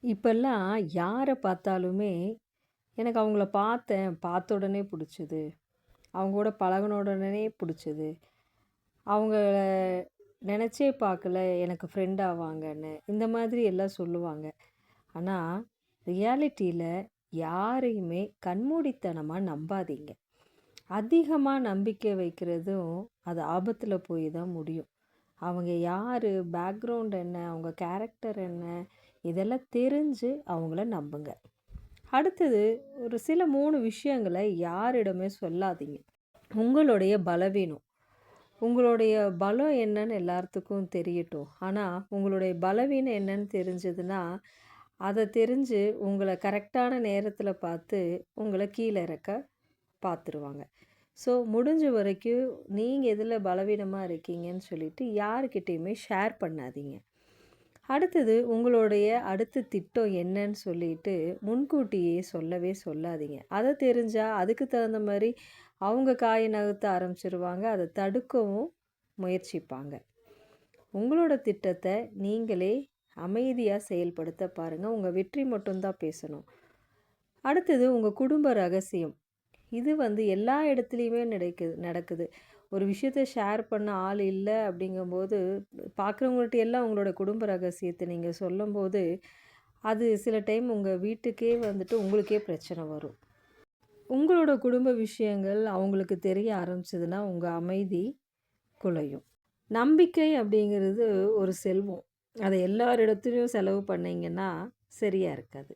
இப்பல்லாம் யார பார்த்தாலுமே, எனக்கு அவங்கள பார்த்தேன், பார்த்த உடனே புடிச்சது. அவங்க கூட பழகுன உடனே புடிச்சது. அவங்கள நெனச்சே பார்க்கல, எனக்கு ஃப்ரெண்ட் ஆவாங்கன்னு. இந்த மாதிரி எல்லாம் சொல்லுவாங்க. ஆனா, ரியாலிட்டில யாரையுமே கண்மூடித்தனமா நம்பாதீங்க. அதிகமா நம்பிக்கை வைக்கிறதும், அது ஆபத்துல போய் தான் முடியும். அவங்க யாரு, பேக்ரவுண்ட் என்ன, அவங்க கேரக்டர் என்ன, இதெல்லாம் தெரிஞ்சு அவங்கள நம்புங்க. அடுத்தது ஒரு சில 3 விஷயங்கள யாரிடமே சொல்லாதீங்க. உங்களுடைய பலவீனம். உங்களுடைய பலம் என்னன்னு எல்லாத்துக்கும் தெரியட்டும். ஆனா, உங்களுடைய பலவீனம் என்னன்னு தெரிஞ்சதுன்னா, அத தெரிஞ்சு உங்கள கரெக்ட்டான நேரத்தில பார்த்து, உங்கள கீழ இறக்க பார்த்துருவாங்க. ஸோ, முடிஞ்ச வரைக்கும் நீங்க எதுல பலவீனமா இருக்கீங்கன்னு சொல்லிட்டு யார்கிட்டயுமே ஷேர் பண்ணாதீங்க. அடுத்தது உங்களுடைய அடுத்த திட்டம் என்னன்னு சொல்லிட்டு முன்கூட்டியே சொல்லவே சொல்லாதீங்க. அத தெரிஞ்சா அதுக்கு தகுந்த மாரி அவங்க காய நகர்த்த ஆரம்பிச்சுருவாங்க. அத தடுக்கவும் முயற்சிப்பாங்க. உங்களோட திட்டத்த நீங்களே அமைதியா செயல்படுத்த பாருங்க. உங்க வெற்றி மட்டும் தான் பேசணும். அடுத்தது உங்க குடும்ப ரகசியம். இது வந்து எல்லா இடத்துலயுமே நடக்குது. ஒரு விஷயத்த ஷேர் பண்ண ஆள் இல்ல அப்படிங்கும்போது, பார்க்குறவங்கள்ட்ட எல்லாம் உங்களோட குடும்ப ரகசியத்த நீங்க சொல்லும்போது, அது சில டைம் உங்க வீட்டுக்கே வந்துட்டு உங்களுக்கே பிரச்சனை வரும். உங்களோட குடும்ப விஷயங்கள் அவங்களுக்கு தெரிய ஆரம்பிச்சதுன்னா, உங்க அமைதி குலையும். நம்பிக்கை அப்படிங்கிறது ஒரு செல்வம். அத எல்லாரிடத்துலயும் செலவு பண்ணீங்கன்னா, சரியா இருக்காது.